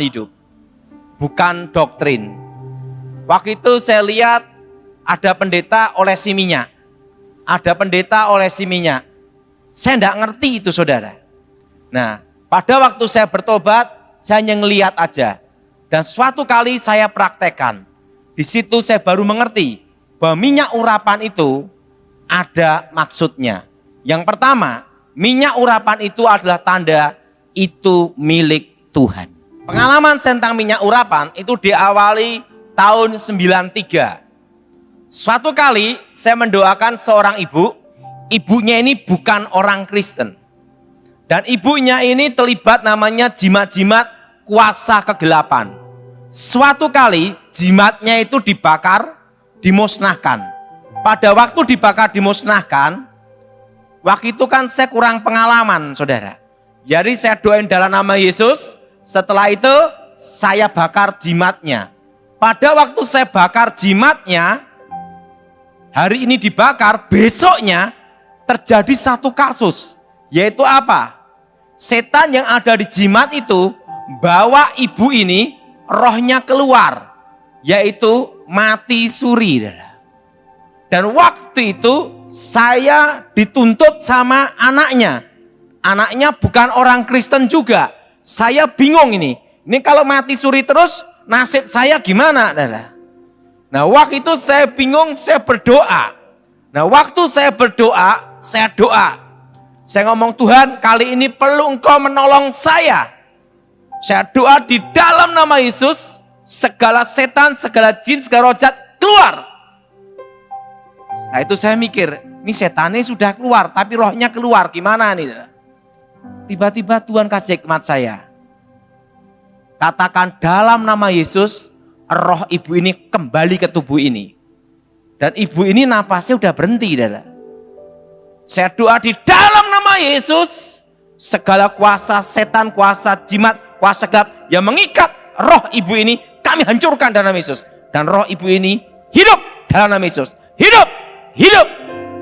hidup, bukan doktrin. Waktu itu saya lihat ada pendeta olesi minyak. Ada pendeta olesi minyak. Saya tidak ngerti itu saudara. Nah, pada waktu saya bertobat, saya hanya ngelihat aja. Dan suatu kali saya praktekkan. Di situ saya baru mengerti bahwa minyak urapan itu ada maksudnya. Yang pertama, minyak urapan itu adalah tanda itu milik Tuhan. Pengalaman tentang minyak urapan itu diawali tahun 93. Suatu kali saya mendoakan seorang ibu, ibunya ini bukan orang Kristen. Dan ibunya ini terlibat namanya jimat-jimat kuasa kegelapan. Suatu kali jimatnya itu dibakar, dimusnahkan. Pada waktu dibakar, dimusnahkan, waktu itu kan saya kurang pengalaman saudara. Jadi saya doain dalam nama Yesus, setelah itu saya bakar jimatnya. Pada waktu saya bakar jimatnya, hari ini dibakar, besoknya terjadi satu kasus. Yaitu apa? Setan yang ada di jimat itu bawa ibu ini, rohnya keluar. Yaitu mati suri. Dan waktu itu saya dituntut sama anaknya. Anaknya bukan orang Kristen juga. Saya bingung ini. Ini kalau mati suri terus, nasib saya gimana? Nah waktu itu saya bingung, saya berdoa. Nah waktu saya berdoa, saya doa. Saya ngomong, Tuhan kali ini perlu Engkau menolong saya. Saya doa di dalam nama Yesus, segala setan, segala jin, segala roh jahat keluar. Setelah itu saya mikir, ini setannya sudah keluar, tapi rohnya keluar, gimana nih? Tiba-tiba Tuhan kasih hikmat saya. Katakan dalam nama Yesus, roh ibu ini kembali ke tubuh ini. Dan ibu ini napasnya udah berhenti. Saya doa di dalam nama Yesus, segala kuasa setan, kuasa jimat, kuasa gelap yang mengikat roh ibu ini, kami hancurkan dalam nama Yesus. Dan roh ibu ini hidup dalam nama Yesus. Hidup, hidup,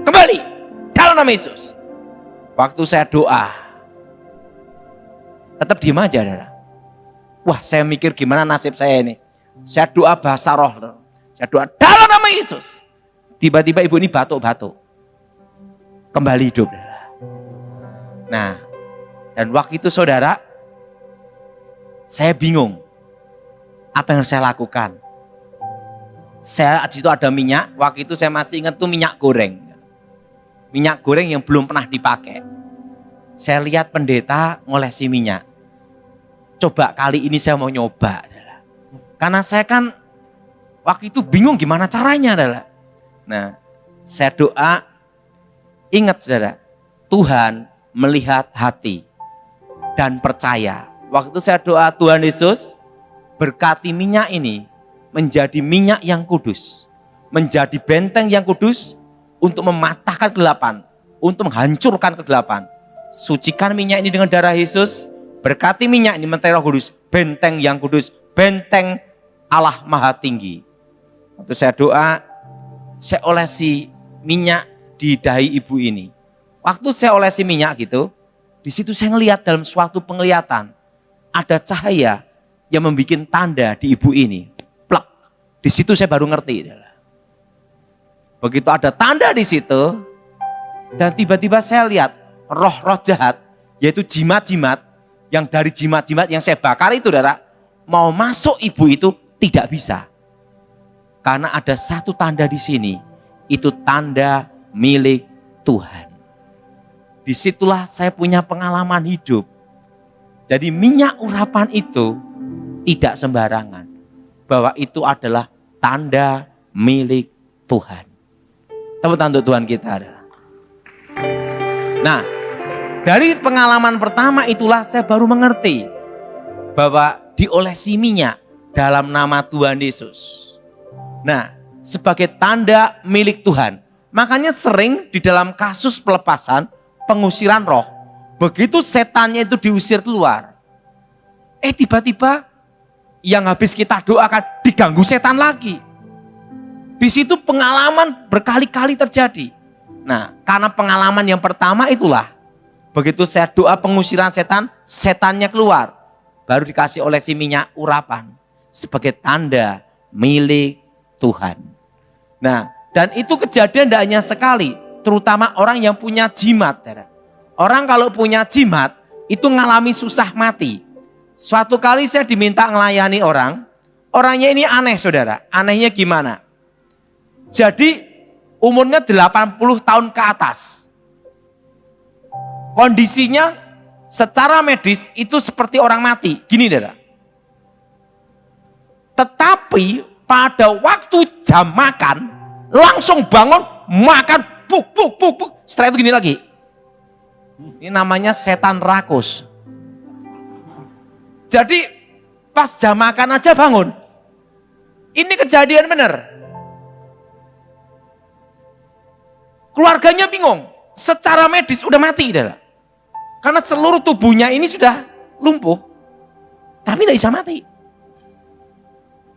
kembali dalam nama Yesus. Waktu saya doa, tetap diam aja, saudara. Wah, saya mikir gimana nasib saya ini. Saya doa bahasa roh. Saya doa dalam nama Yesus. Tiba-tiba ibu ini batuk-batuk. Kembali hidup. Nah, dan waktu itu saudara, saya bingung. Apa yang harus saya lakukan? Saya di situ ada minyak. Waktu itu saya masih ingat tuh minyak goreng. Minyak goreng yang belum pernah dipakai. Saya lihat pendeta ngolesi minyak. Coba kali ini saya mau nyoba. Karena saya kan waktu itu bingung gimana caranya. Nah, saya doa, ingat saudara, Tuhan melihat hati dan percaya. Waktu itu saya doa, Tuhan Yesus berkati minyak ini menjadi minyak yang kudus. Menjadi benteng yang kudus untuk mematahkan kegelapan. Untuk menghancurkan kegelapan. Sucikan minyak ini dengan darah Yesus. Berkati minyak ini menteri Roh Kudus, benteng yang kudus, benteng Allah Maha Tinggi. Waktu saya doa, saya olesi minyak di dahi ibu ini. Waktu saya olesi minyak gitu, di situ saya ngelihat dalam suatu penglihatan ada cahaya yang membuat tanda di ibu ini. Plak. Di situ saya baru ngerti. Begitu ada tanda di situ, dan tiba-tiba saya lihat roh-roh jahat, yaitu jimat-jimat, yang dari jimat-jimat yang saya bakar itu, saudara, mau masuk ibu itu tidak bisa. Karena ada satu tanda di sini, itu tanda milik Tuhan. Disitulah saya punya pengalaman hidup. Jadi minyak urapan itu tidak sembarangan. Bahwa itu adalah tanda milik Tuhan. Tepuk tangan untuk Tuhan kita. Nah, dari pengalaman pertama itulah saya baru mengerti bahwa diolesi minyak dalam nama Tuhan Yesus. Nah, sebagai tanda milik Tuhan. Makanya sering di dalam kasus pelepasan, pengusiran roh, begitu setannya itu diusir keluar, tiba-tiba yang habis kita doakan diganggu setan lagi. Di situ pengalaman berkali-kali terjadi. Nah, karena pengalaman yang pertama itulah, begitu saya doa pengusiran setan, setannya keluar. baru dikasih olesi minyak urapan sebagai tanda milik Tuhan. Nah, dan itu kejadian tidak hanya sekali, terutama orang yang punya jimat. Orang kalau punya jimat itu ngalami susah mati. Suatu kali saya diminta melayani orang, orangnya ini aneh saudara. Anehnya gimana? Jadi umurnya 80 tahun ke atas. Kondisinya secara medis itu seperti orang mati. Gini saudara. Tetapi pada waktu jam makan, langsung bangun, makan, buk. Setelah itu gini lagi. Ini namanya setan rakus. Jadi pas jam makan aja bangun. Ini kejadian benar. Keluarganya bingung. Secara medis udah mati. Karena seluruh tubuhnya ini sudah lumpuh. Tapi tidak bisa mati.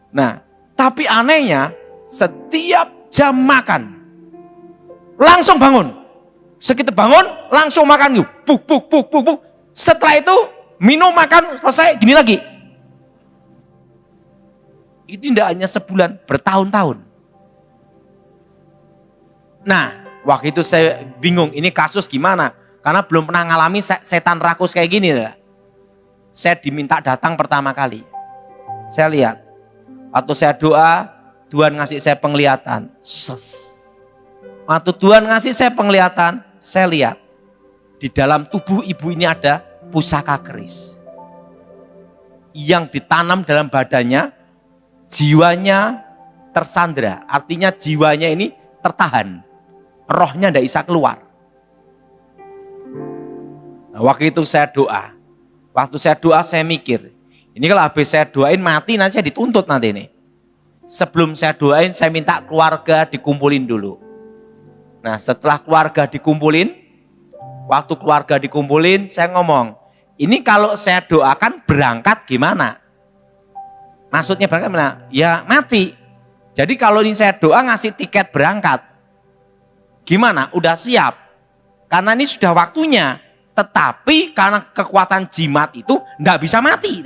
Nah, tapi anehnya setiap jam makan langsung bangun. Sekitar bangun langsung makan. Buk. Setelah itu minum, makan, selesai, gini lagi. Itu tidak hanya sebulan, bertahun-tahun. Nah, waktu itu saya bingung, ini kasus gimana? Karena belum pernah ngalami setan rakus kayak gini. Saya diminta datang pertama kali. Saya lihat, waktu saya doa, Tuhan ngasih saya penglihatan. Waktu Tuhan ngasih saya penglihatan, saya lihat, di dalam tubuh ibu ini ada pusaka keris yang ditanam dalam badannya, jiwanya tersandra, artinya jiwanya ini tertahan, rohnya tidak bisa keluar. Nah, waktu itu saya doa, saya mikir, ini kalau habis saya doain mati nanti saya dituntut nanti ini. Sebelum saya doain saya minta keluarga dikumpulin dulu. Nah setelah keluarga dikumpulin, waktu keluarga dikumpulin saya ngomong, ini kalau saya doakan berangkat gimana? Maksudnya berangkat gimana? Ya mati. Jadi kalau ini saya doa ngasih tiket berangkat, gimana? Udah siap. Karena ini sudah waktunya. Tetapi karena kekuatan jimat itu nggak bisa mati.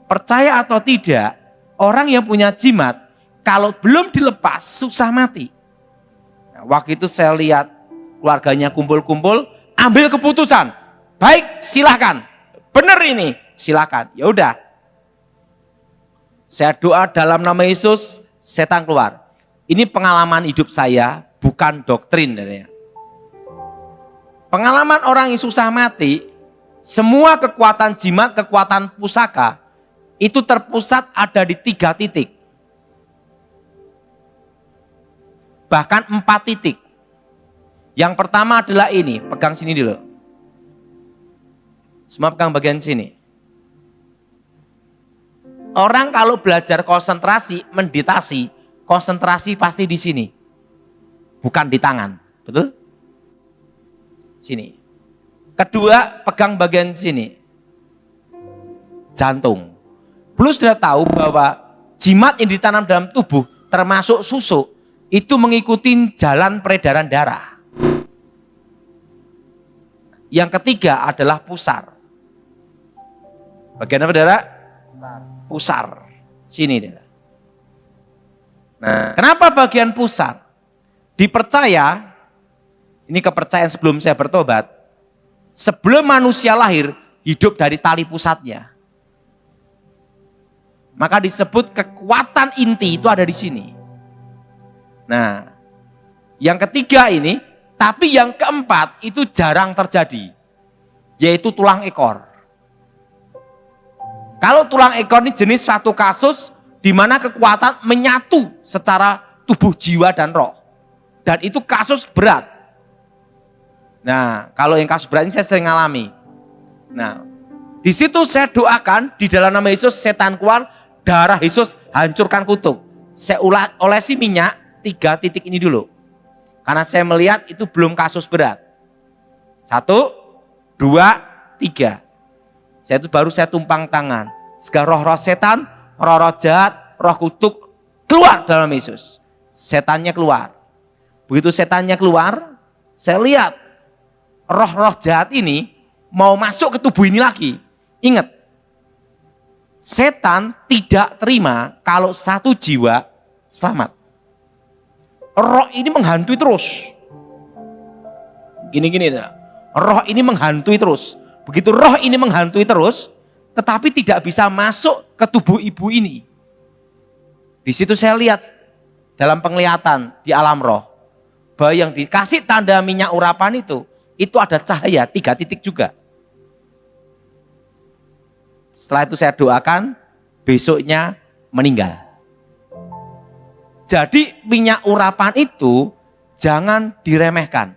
Percaya atau tidak, orang yang punya jimat, kalau belum dilepas susah mati. Nah, waktu itu saya lihat keluarganya kumpul-kumpul, ambil keputusan. Baik, silakan. Benar ini, silakan. Ya udah. Saya doa dalam nama Yesus, setan keluar. Ini pengalaman hidup saya, bukan doktrin. Pengalaman orang yang susah mati, semua kekuatan jimat, kekuatan pusaka, itu terpusat ada di 3 titik. Bahkan 4 titik. Yang pertama adalah ini, pegang sini dulu. Semua pegang bagian sini. Orang kalau belajar konsentrasi, meditasi, konsentrasi pasti di sini. Bukan di tangan, betul? Sini. Kedua, pegang bagian sini. Jantung. Plus sudah tahu bahwa jimat yang ditanam dalam tubuh, termasuk susu, itu mengikuti jalan peredaran darah. Yang ketiga adalah pusar. Bagian apa, saudara? Pusar. Sini, saudara. Nah, kenapa bagian pusar? Dipercaya, ini kepercayaan sebelum saya bertobat, sebelum manusia lahir, hidup dari tali pusatnya. Maka disebut kekuatan inti itu ada di sini. Nah, yang ketiga ini, tapi yang keempat itu jarang terjadi, yaitu tulang ekor. Kalau tulang ekor ini jenis suatu kasus di mana kekuatan menyatu secara tubuh, jiwa, dan roh. Dan itu kasus berat. Nah, kalau yang kasus berat ini saya sering alami. Nah, di situ saya doakan di dalam nama Yesus, setan keluar, darah Yesus hancurkan kutuk. Saya olesi minyak 3 titik ini dulu. Karena saya melihat itu belum kasus berat. 1, 2, 3. Baru saya tumpang tangan. Segala roh-roh setan, roh-roh jahat, roh kutuk keluar dalam Yesus. Setannya keluar. Begitu setannya keluar, saya lihat roh-roh jahat ini mau masuk ke tubuh ini lagi. Ingat, setan tidak terima kalau satu jiwa selamat. Roh ini menghantui terus. Gini-gini, roh ini menghantui terus. Begitu roh ini menghantui terus, tetapi tidak bisa masuk ke tubuh ibu ini. Di situ saya lihat dalam penglihatan di alam roh, bahwa yang dikasih tanda minyak urapan itu ada cahaya 3 titik juga. Setelah itu saya doakan, besoknya meninggal. Jadi minyak urapan itu jangan diremehkan.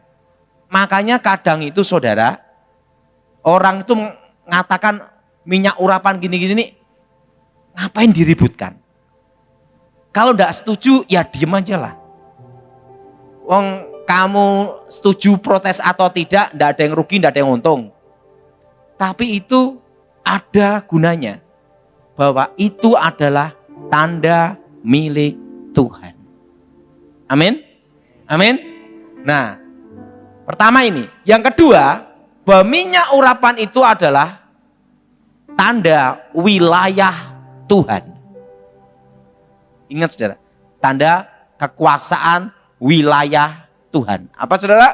Makanya kadang itu saudara, orang itu mengatakan minyak urapan gini-gini nih, ngapain diributkan? Kalau enggak setuju, ya diem aja lah. Wong kamu setuju protes atau tidak, enggak ada yang rugi, enggak ada yang untung. Tapi itu ada gunanya. Bahwa itu adalah tanda milik Tuhan. Amin? Amin? Nah, pertama ini. Yang kedua, bahwa minyak urapan itu adalah tanda wilayah Tuhan. Ingat saudara, tanda kekuasaan wilayah Tuhan. Apa saudara?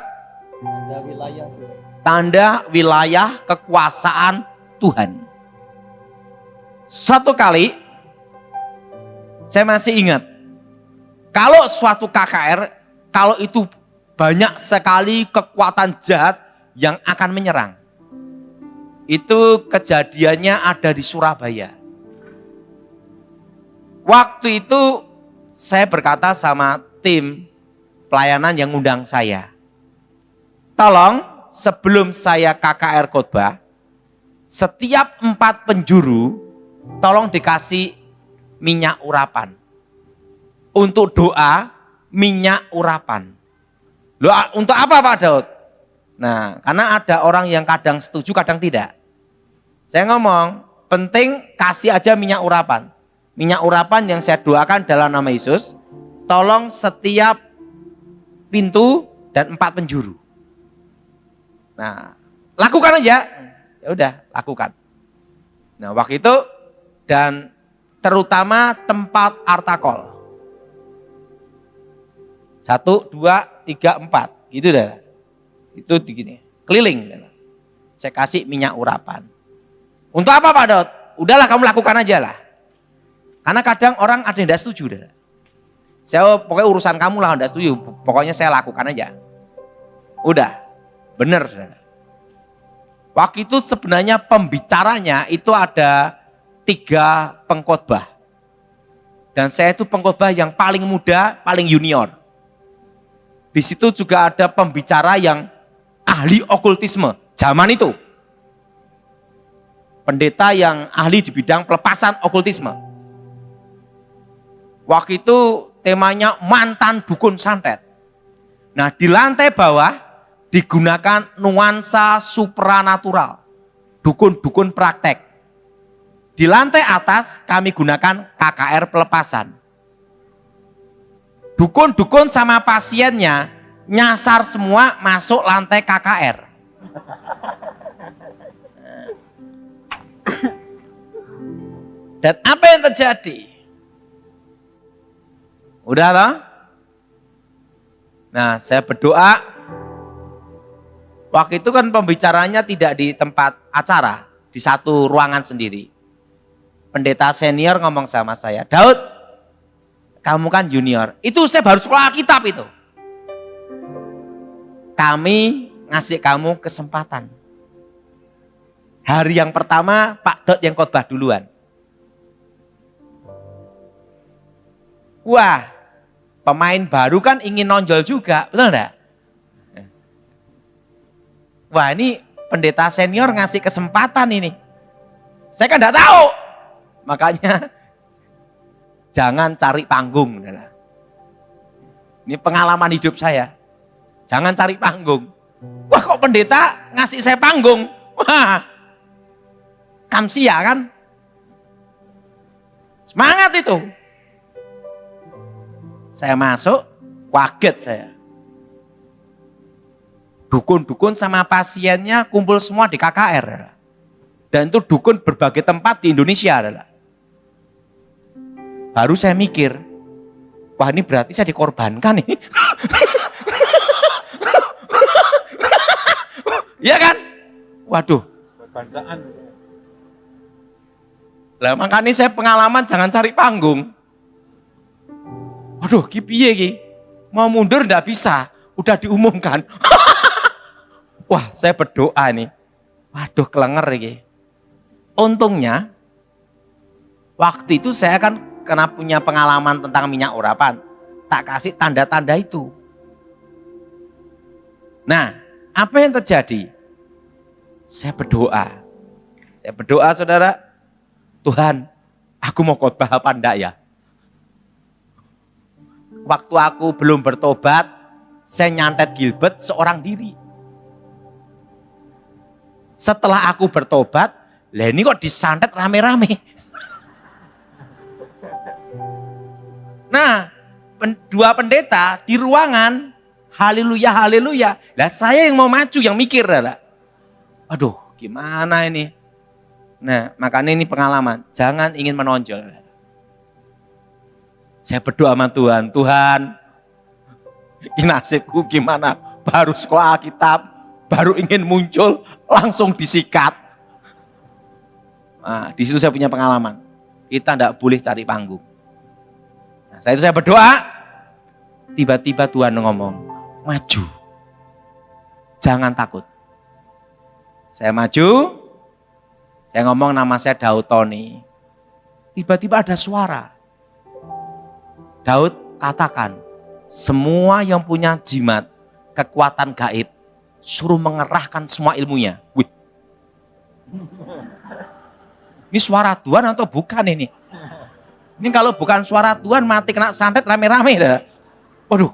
Tanda wilayah Tuhan. Tanda wilayah kekuasaan Tuhan. Suatu kali, saya masih ingat, kalau suatu KKR, kalau itu banyak sekali kekuatan jahat yang akan menyerang. Itu kejadiannya ada di Surabaya. Waktu itu saya berkata sama tim pelayanan yang ngundang saya. Tolong sebelum saya KKR khotbah, setiap 4 penjuru tolong dikasih minyak urapan. Untuk doa minyak urapan. Loh, untuk apa Pak Daud? Nah, karena ada orang yang kadang setuju, kadang tidak. Saya ngomong, penting kasih aja minyak urapan. Minyak urapan yang saya doakan dalam nama Yesus, tolong setiap pintu dan 4 penjuru. Nah, lakukan aja. Ya udah, lakukan. Nah, waktu itu dan terutama tempat artakol. 1, 2, 3, 4, gitu dah. Itu begini, keliling. Saya kasih minyak urapan. Untuk apa Pak Daud? Udahlah kamu lakukan aja lah. Karena kadang orang ada yang tidak setuju. Dah. Saya pokoknya urusan kamu lah, tidak setuju. Pokoknya saya lakukan aja. Udah, benar saudara. Waktu itu sebenarnya pembicaranya itu ada 3 pengkhotbah. Dan saya itu pengkhotbah yang paling muda, paling junior. Di situ juga ada pembicara yang ahli okultisme zaman itu. Pendeta yang ahli di bidang pelepasan okultisme. Waktu itu temanya mantan dukun santet. Nah, di lantai bawah digunakan nuansa supranatural. Dukun-dukun praktek. Di lantai atas kami gunakan KKR pelepasan. Dukun-dukun sama pasiennya nyasar semua masuk lantai KKR. Dan apa yang terjadi? Udah toh? Nah, saya berdoa. Waktu itu kan pembicaranya tidak di tempat acara, di satu ruangan sendiri. Pendeta senior ngomong sama saya, Daud, kamu kan junior. Itu saya baru sekolah Alkitab itu. Kami ngasih kamu kesempatan. Hari yang pertama Pak Daud yang khotbah duluan. Wah, pemain baru kan ingin nonjol juga, betul enggak? Wah, ini pendeta senior ngasih kesempatan ini. Saya kan enggak tahu. Makanya jangan cari panggung. Ini pengalaman hidup saya. Jangan cari panggung. Wah, kok pendeta ngasih saya panggung? Wah, kamsia kan? Semangat itu. Saya masuk, kaget saya. Dukun-dukun sama pasiennya kumpul semua di KKR. Dan itu dukun berbagai tempat di Indonesia adalah. Baru saya mikir, wah ini berarti saya dikorbankan nih. Iya kan? Waduh. Bacaan. Lah makanya saya pengalaman jangan cari panggung. Waduh, ki piye ki? Mau mundur enggak bisa, udah diumumkan. Wah, saya berdoa nih. Waduh, kelenger iki. Untungnya waktu itu saya kan karena punya pengalaman tentang minyak urapan, tak kasih tanda-tanda itu. Nah, apa yang terjadi? Saya berdoa. Saya berdoa, saudara, Tuhan, aku mau khotbah apa enggak ya? Waktu aku belum bertobat, saya nyantet Gilbert seorang diri. Setelah aku bertobat, lah ini kok disantet rame-rame. Nah, dua pendeta di ruangan, haleluya, haleluya. Lah saya yang mau maju, yang mikir. Aduh, gimana ini? Nah, makanya ini pengalaman. Jangan ingin menonjol. Saya berdoa sama Tuhan, Tuhan, ini nasibku gimana? Baru sekolah Alkitab, baru ingin muncul, langsung disikat. Nah, di situ saya punya pengalaman. Kita tidak boleh cari panggung. Nah, saya berdoa, tiba-tiba Tuhan ngomong, maju. Jangan takut. Saya maju, saya ngomong nama saya Daud Tony. Tiba-tiba ada suara. Daud katakan, semua yang punya jimat, kekuatan gaib, suruh mengerahkan semua ilmunya. Wih. Ini suara Tuhan atau bukan ini? Ini kalau bukan suara Tuhan mati kena santet rame-rame dah. Waduh,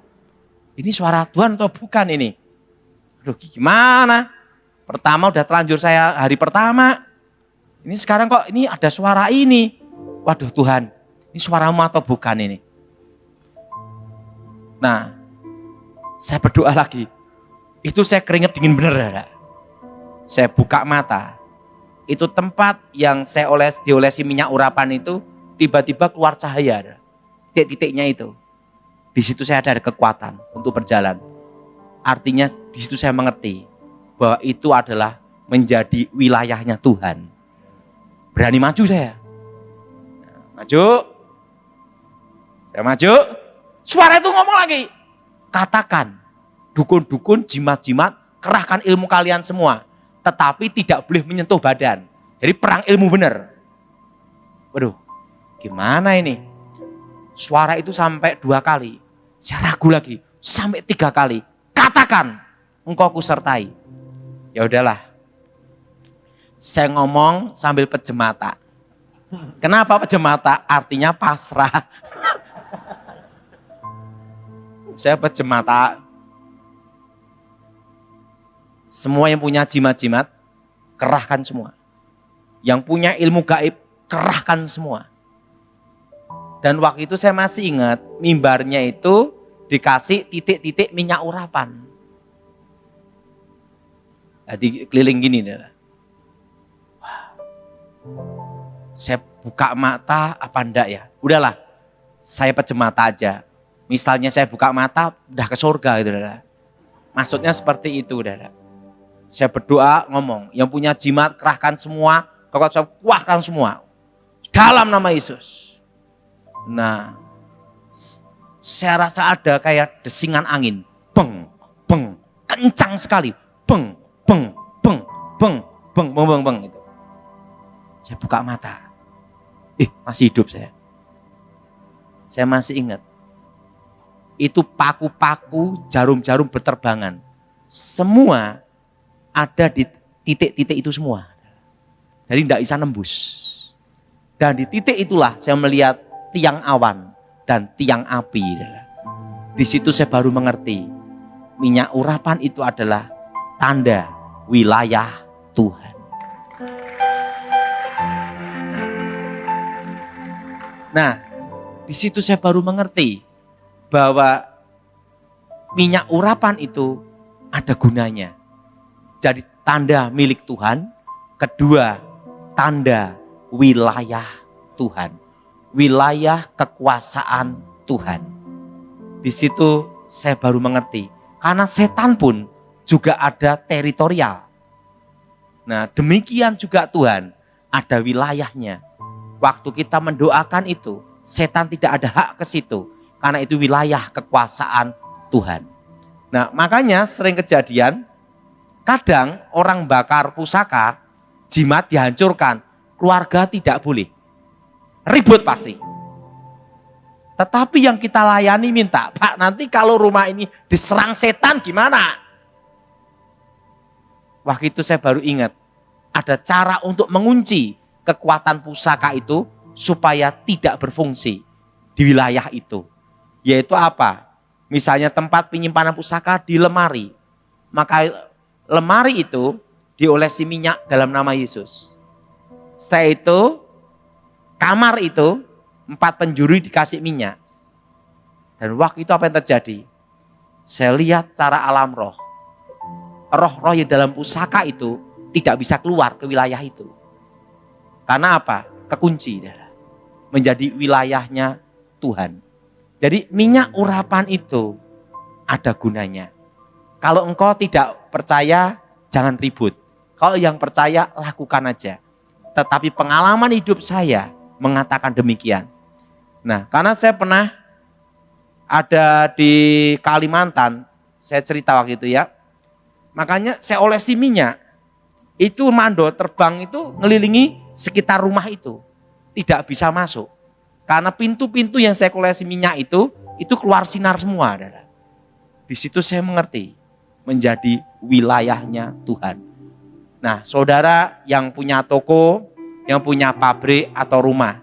ini suara Tuhan atau bukan ini? Aduh, gimana? Pertama udah terlanjur saya hari pertama. Ini sekarang kok ini ada suara ini. Waduh Tuhan, ini suaramu atau bukan ini? Nah, saya berdoa lagi. Itu saya keringet dingin bener ya. Saya buka mata. Itu tempat yang saya diolesi minyak urapan itu tiba-tiba keluar cahaya. Titik-titiknya itu. Di situ saya ada kekuatan untuk berjalan. Artinya di situ saya mengerti bahwa itu adalah menjadi wilayahnya Tuhan. Berani maju saya. Maju. Saya maju. Suara itu ngomong lagi. Katakan, dukun-dukun, jimat-jimat, kerahkan ilmu kalian semua. Tetapi tidak boleh menyentuh badan. Jadi perang ilmu benar. Waduh, gimana ini? Suara itu sampai 2 kali. Saya ragu lagi, sampai 3 kali. Katakan, engkau kusertai. Ya udahlah. Saya ngomong sambil pejem mata. Kenapa pejem mata? Artinya pasrah. Saya pejem mata. Semua yang punya jimat-jimat, kerahkan semua. Yang punya ilmu gaib, kerahkan semua. Dan waktu itu saya masih ingat, mimbarnya itu dikasih titik-titik minyak urapan. Jadi keliling gini. Wah, saya buka mata apa enggak ya? Udahlah, saya pejem mata aja. Misalnya saya buka mata, udah ke surga gitu. Maksudnya seperti itu. Saya berdoa ngomong, yang punya jimat kerahkan semua, kuatkan semua. Dalam nama Yesus. Nah, saya rasa ada kayak desingan angin. Beng, beng, kencang sekali. Beng, beng, beng, beng, beng, beng, beng, beng. Gitu. Saya buka mata. Masih hidup saya. Saya masih ingat. Itu paku-paku, jarum-jarum berterbangan. Semua ada di titik-titik itu semua. Jadi tidak bisa nembus. Dan di titik itulah saya melihat tiang awan dan tiang api. Di situ saya baru mengerti. Minyak urapan itu adalah tanda wilayah Tuhan. Nah, di situ saya baru mengerti bahwa minyak urapan itu ada gunanya. Jadi tanda milik Tuhan. Kedua, tanda wilayah Tuhan, wilayah kekuasaan Tuhan. Di situ saya baru mengerti, karena setan pun juga ada teritorial. Nah, demikian juga Tuhan, ada wilayahnya. Waktu kita mendoakan itu, setan tidak ada hak ke situ, karena itu wilayah kekuasaan Tuhan. Nah, makanya sering kejadian, kadang orang bakar pusaka, jimat dihancurkan, keluarga tidak boleh. Ribut pasti. Tetapi yang kita layani minta, Pak, nanti kalau rumah ini diserang setan gimana? Waktu itu saya baru ingat, ada cara untuk mengunci kekuatan pusaka itu supaya tidak berfungsi di wilayah itu. Yaitu apa? Misalnya tempat penyimpanan pusaka di lemari. Maka lemari itu diolesi minyak dalam nama Yesus. Setelah itu, kamar itu 4 penjuru dikasih minyak. Dan waktu itu apa yang terjadi? Saya lihat cara alam roh. Roh-roh yang dalam pusaka itu tidak bisa keluar ke wilayah itu. Karena apa? Kekunci. Menjadi wilayahnya Tuhan. Jadi minyak urapan itu ada gunanya. Kalau engkau tidak percaya, jangan ribut. Kalau yang percaya, lakukan aja. Tetapi pengalaman hidup saya mengatakan demikian. Nah, karena saya pernah ada di Kalimantan, saya cerita waktu itu ya. Makanya saya olesi minyak. Itu mando terbang itu ngelilingi sekitar rumah itu. Tidak bisa masuk. Karena pintu-pintu yang saya olesi minyak itu keluar sinar semua. Di situ saya mengerti, menjadi wilayahnya Tuhan. Nah, saudara yang punya toko, yang punya pabrik atau rumah,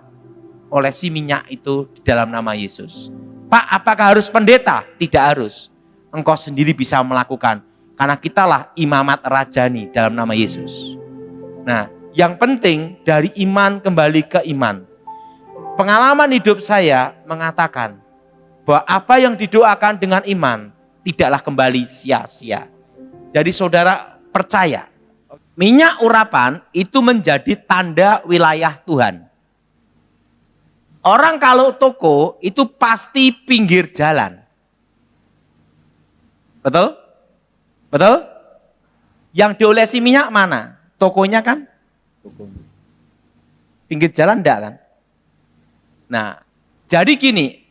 olesi minyak itu di dalam nama Yesus. Pak, apakah harus pendeta? Tidak harus. Engkau sendiri bisa melakukan. Karena kitalah imamat rajani dalam nama Yesus. Nah, yang penting dari iman kembali ke iman. Pengalaman hidup saya mengatakan bahwa apa yang didoakan dengan iman tidaklah kembali sia-sia. Jadi saudara percaya, minyak urapan itu menjadi tanda wilayah Tuhan. Orang kalau toko itu pasti pinggir jalan. Betul? Betul? Yang diolesi minyak mana? Tokonya kan? Pinggir jalan enggak kan? Nah, jadi gini,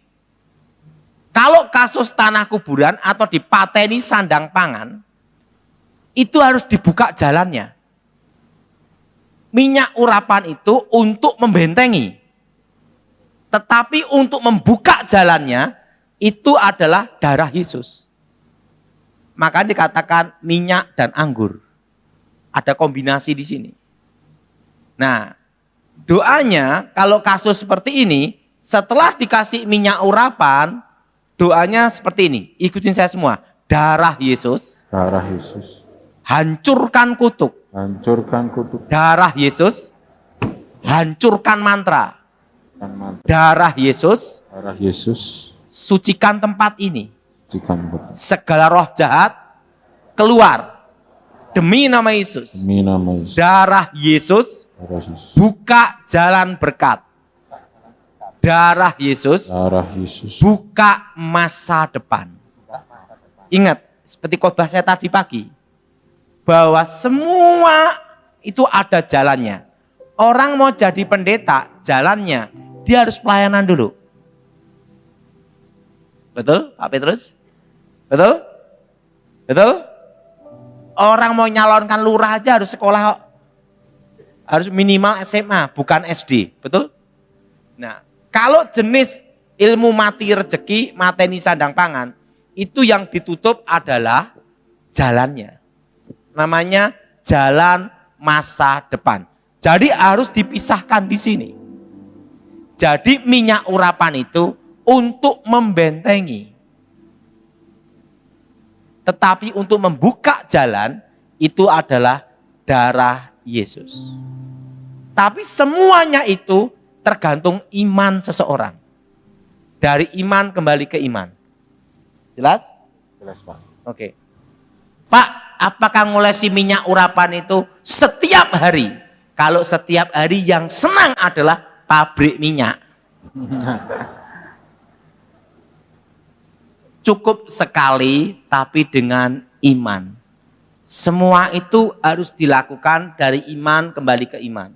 kalau kasus tanah kuburan atau dipateni sandang pangan, itu harus dibuka jalannya. Minyak urapan itu untuk membentengi. Tetapi untuk membuka jalannya, itu adalah darah Yesus. Maka dikatakan minyak dan anggur. Ada kombinasi di sini. Nah, doanya kalau kasus seperti ini, setelah dikasih minyak urapan, doanya seperti ini. Ikutin saya semua. Darah Yesus. Darah Yesus. Hancurkan kutuk. Hancurkan kutuk. Darah Yesus. Hancurkan mantra. Darah Yesus. Darah Yesus. Sucikan tempat ini. Sucikan kutuk. Segala roh jahat keluar. Demi nama Yesus. Demi nama Yesus. Darah Yesus. Darah Yesus. Buka jalan berkat. Darah Yesus. Darah Yesus. Buka masa depan. Ingat, seperti khotbah saya tadi pagi, bahwa semua itu ada jalannya. Orang mau jadi pendeta, jalannya, dia harus pelayanan dulu. Betul, Pak Petrus? Betul? Betul? Orang mau nyalonkan lurah aja harus sekolah, harus minimal SMA, bukan SD. Betul? Nah, kalau jenis ilmu mati rezeki, mateni sandang pangan, itu yang ditutup adalah jalannya. Namanya jalan masa depan. Jadi harus dipisahkan di sini. Jadi minyak urapan itu untuk membentengi. Tetapi untuk membuka jalan itu adalah darah Yesus. Tapi semuanya itu tergantung iman seseorang. Dari iman kembali ke iman. Jelas? Jelas, Pak. Oke. Pak, apakah ngolesi minyak urapan itu setiap hari? Kalau setiap hari yang senang adalah pabrik minyak. Cukup sekali tapi dengan iman. Semua itu harus dilakukan dari iman kembali ke iman.